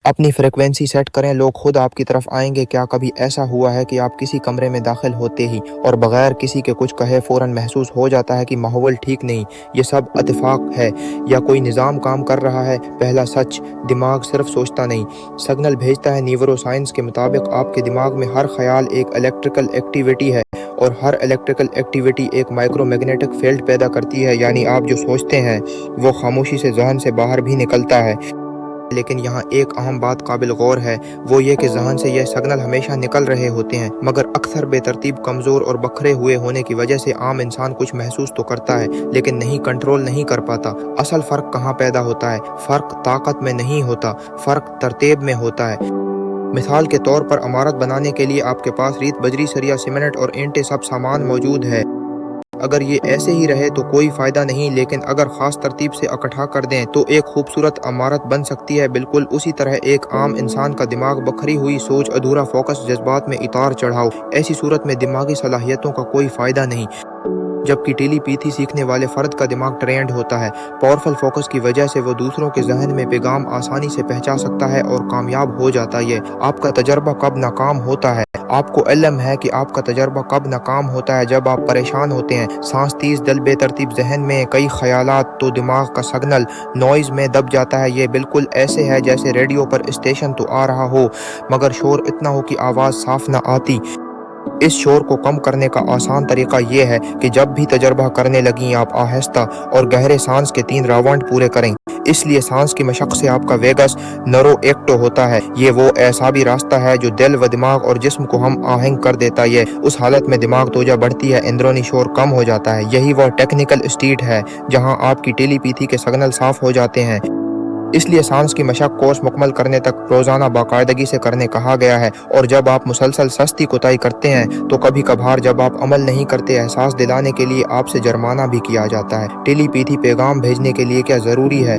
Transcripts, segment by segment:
अपनी frequency set करें, लोग खुद आपकी तरफ आएंगे। क्या कभी ऐसा हुआ है कि आप किसी कमरे में दाखिल होते ही और बगैर किसी के कुछ कहे फ़ौरन महसूस हो जाता है कि माहौल ठीक नहीं? ये सब इत्तेफाक है या कोई निज़ाम काम कर रहा है? पहला सच, दिमाग सिर्फ सोचता नहीं, सिग्नल भेजता है। न्यूरो साइंस के मुताबिक आपके दिमाग में हर ख्याल एक इलेक्ट्रिकल एक्टिविटी है और हर इलेक्ट्रिकल एक्टिविटी एक माइक्रोमैग्नेटिक फील्ड पैदा करती है। यानी आप जो सोचते हैं वो खामोशी से जहन से बाहर भी निकलता है। लेकिन यहाँ एक अहम बात काबिल गौर है, वो ये कि ज़हन से यह सिग्नल हमेशा निकल रहे होते हैं, मगर अक्सर बेतरतीब, कमज़ोर और बखरे हुए होने की वजह से आम इंसान कुछ महसूस तो करता है लेकिन नहीं कंट्रोल नहीं कर पाता। असल फ़र्क कहाँ पैदा होता है? फ़र्क ताकत में नहीं होता, फ़र्क तरतीब में होता है। मिसाल के तौर पर इमारत बनाने के लिए आपके पास रेत, बजरी, सरिया, सीमेंट और ईंटें सब सामान मौजूद है। अगर ये ऐसे ही रहे तो कोई फ़ायदा नहीं, लेकिन अगर ख़ास तरतीब से इकट्ठा कर दें तो एक खूबसूरत इमारत बन सकती है। बिल्कुल उसी तरह एक आम इंसान का दिमाग बखरी हुई सोच, अधूरा फोकस, जज्बात में इतार चढ़ाव, ऐसी सूरत में दिमागी सलाहियतों का कोई फ़ायदा नहीं। जबकि टेलीपैथी सीखने वाले फ़र्द का दिमाग ट्रेंड होता है। पावरफुल फोकस की वजह से वो दूसरों के जहन में पैगाम आसानी से पहुंचा सकता है और कामयाब हो जाता है। आपका तजर्बा कब नाकाम होता है? आपको इल्म है कि आपका तजर्बा कब नाकाम होता है? जब आप परेशान होते हैं, सांस तेज, दिल बेतरतीब, जहन में कई ख्यालात, तो दिमाग का सिग्नल नॉइज़ में दब जाता है। ये बिल्कुल ऐसे है जैसे रेडियो पर स्टेशन तो आ रहा हो मगर शोर इतना हो कि आवाज़ साफ ना आती। इस शोर को कम करने का आसान तरीका ये है कि जब भी तजर्बा करने लगीं आप आहिस्ता और गहरे सांस के 3 राउंड पूरे करें। इसलिए सांस की मशक से आपका वेगस नरो एक्टो होता है। ये वो एसाबी रास्ता है जो दिल व दिमाग और जिस्म को हम आहंग कर देता है। उस हालत में दिमाग तोजा बढ़ती है, अंदरूनी शोर कम हो जाता है। यही वो टेक्निकल स्टेट है जहाँ आपकी टेलीपैथी के सिग्नल साफ हो जाते हैं। इसलिए सांस की मशक कोर्स मुकम्मल करने तक रोज़ाना बाकायदगी से करने कहा गया है। और जब आप मुसलसल सस्ती कोताही करते हैं तो कभी कभार जब आप अमल नहीं करते, एहसास दिलाने के लिए आपसे जुर्माना भी किया जाता है। टेलीपैथी पैगाम भेजने के लिए क्या ज़रूरी है?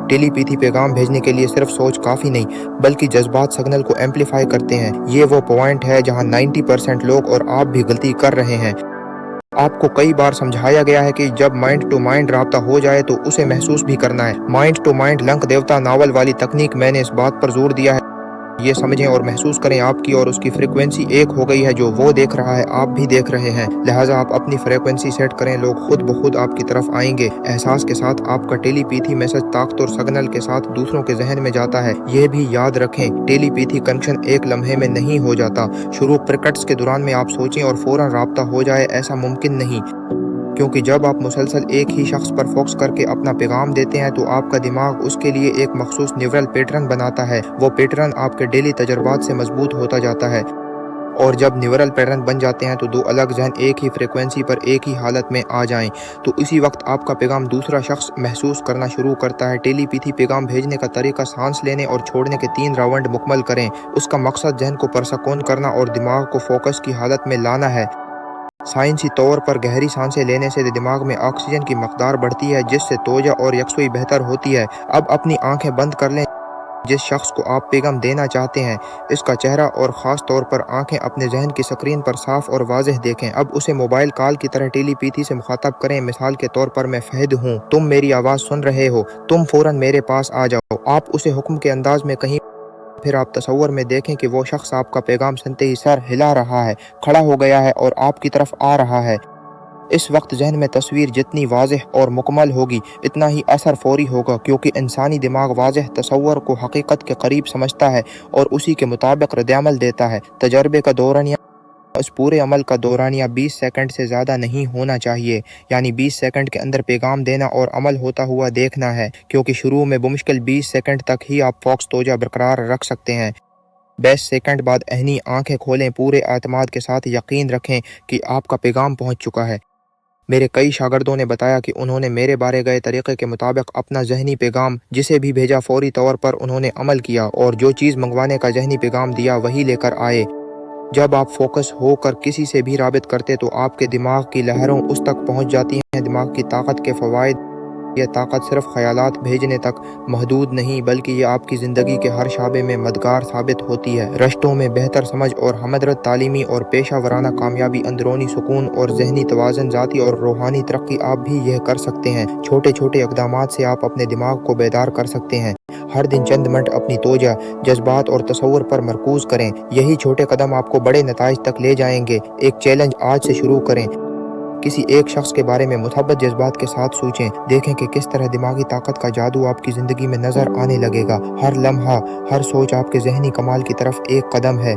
टेलीपैथी पैगाम भेजने के लिए सिर्फ सोच काफ़ी नहीं, बल्कि जज्बात सिग्नल को एम्पलीफाई करते हैं। ये वो पॉइंट है जहाँ 90% लोग और आप भी गलती कर रहे हैं। आपको कई बार समझाया गया है कि जब माइंड टू माइंड राब्ता हो जाए तो उसे महसूस भी करना है। माइंड टू माइंड लंक देवता नावल वाली तकनीक, मैंने इस बात पर जोर दिया है ये समझें और महसूस करें आपकी और उसकी फ्रीक्वेंसी एक हो गई है। जो वो देख रहा है आप भी देख रहे हैं, लिहाजा आप अपनी फ्रीक्वेंसी सेट करें, लोग खुद ब खुद आपकी तरफ आएंगे। एहसास के साथ आपका टेलीपैथी मैसेज ताकत और सिग्नल के साथ दूसरों के जहन में जाता है। ये भी याद रखें, टेलीपैथी कनेक्शन एक लम्हे में नहीं हो जाता। शुरू प्रकट्स के दौरान में आप सोचें और फौरन राब्ता हो जाए, ऐसा मुमकिन नहीं। क्योंकि जब आप मुसलसल एक ही शख्स पर फोकस करके अपना पैगाम देते हैं तो आपका दिमाग उसके लिए एक मखसूस न्यूरल पैटर्न बनाता है। वो पैटर्न आपके डेली तजर्बात से मजबूत होता जाता है और जब न्यूरल पैटर्न बन जाते हैं तो 2 अलग जहन एक ही फ्रिक्वेंसी पर एक ही हालत में आ जाएं तो इसी वक्त आपका पैगाम दूसरा शख्स महसूस करना शुरू करता है। टेलीपैथी पैगाम भेजने का तरीका सांस लेने और छोड़ने के 3 राउंड मुकम्मल करें। उसका मकसद जहन को परसकून करना और दिमाग को फोकस की हालत में लाना है। साइंसी तौर पर गहरी सांसें लेने से दिमाग में ऑक्सीजन की मकदार बढ़ती है जिससे तोजा और यकसुई बेहतर होती है। अब अपनी आंखें बंद कर लें। जिस शख्स को आप पैगाम देना चाहते हैं इसका चेहरा और ख़ास तौर पर आंखें अपने जहन की स्क्रीन पर साफ और वाज़ेह देखें। अब उसे मोबाइल कॉल की तरह टेलीपैथी से मुखातब करें। मिसाल के तौर पर, मैं फहद हूँ, तुम मेरी आवाज़ सुन रहे हो, तुम फ़ौरन मेरे पास आ जाओ। आप उसे हुक्म के अंदाज में कहीं, फिर आप तसव्वुर में देखें कि वो शख्स आपका पैगाम सुनते ही सर हिला रहा है, खड़ा हो गया है और आपकी तरफ आ रहा है। इस वक्त जहन में तस्वीर जितनी वाज़ेह और मुकम्मल होगी इतना ही असर फौरी होगा, क्योंकि इंसानी दिमाग वाज़ेह तसव्वुर को हकीकत के करीब समझता है और उसी के मुताबिक रद्द-ए-अमल देता है। तजर्बे का दौरानिया, इस पूरे अमल का दौरानिया 20 सेकंड से ज़्यादा नहीं होना चाहिए। यानी 20 सेकंड के अंदर पैगाम देना और अमल होता हुआ देखना है, क्योंकि शुरू में बमुश्किल 20 सेकंड तक ही आप फोकस तोजा बरकरार रख सकते हैं। 20 सेकंड बाद अहनी आंखें खोलें, पूरे एतमाद के साथ यकीन रखें कि आपका पैगाम पहुंच चुका है। मेरे कई शागिर्दों ने बताया कि उन्होंने मेरे बारे गए तरीक़े के मुताबिक अपना जहनी पैगाम जिसे भी भेजा फौरी तौर पर उन्होंने अमल किया और जो चीज़ मंगवाने का जहनी पैगाम दिया वही लेकर आए। जब आप फोकस होकर किसी से भी राबित करते तो आपके दिमाग की लहरों उस तक पहुंच जाती हैं। दिमाग की ताकत के फ़वाइद, यह ताकत सिर्फ ख्यालात भेजने तक महदूद नहीं बल्कि ये आपकी ज़िंदगी के हर शाबे में मददगार साबित होती है। रिश्तों में बेहतर समझ और हमदर्द, तालीमी और पेशा वराना कामयाबी, अंदरूनी सुकून और जहनी तवाज़ुन, ज़ाती और रूहानी तरक्की, आप भी यह कर सकते हैं। छोटे छोटे इक़दामात से आप अपने दिमाग को बेदार कर सकते हैं। ہر دن چند منٹ اپنی توجہ جذبات اور تصور پر مرکوز کریں۔ یہی چھوٹے قدم آپ کو بڑے نتائج تک لے جائیں گے۔ ایک چیلنج آج سے شروع کریں۔ کسی ایک شخص کے بارے میں مثبت جذبات کے ساتھ سوچیں۔ دیکھیں کہ کس طرح دماغی طاقت کا جادو آپ کی زندگی میں نظر آنے لگے گا۔ ہر لمحہ، ہر سوچ آپ کے ذہنی کمال کی طرف ایک قدم ہے۔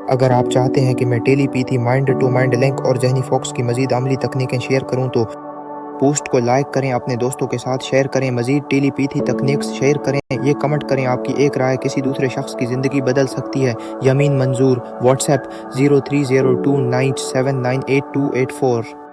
اگر آپ چاہتے ہیں کہ میں ٹیلی پیتھی مائنڈ ٹو مائنڈ لنک اور ذہنی فوکس کی مزید عملی تکنیکیں شیئر کروں تو پوسٹ کو لائک کریں، اپنے دوستوں کے ساتھ شیئر کریں، مزید ٹیلی پیتھی تکنیکس شیئر کریں، یہ کمنٹ کریں۔ آپ کی ایک رائے کسی دوسرے شخص کی زندگی بدل سکتی ہے۔ یمین منظور، واٹس ایپ 030297988284۔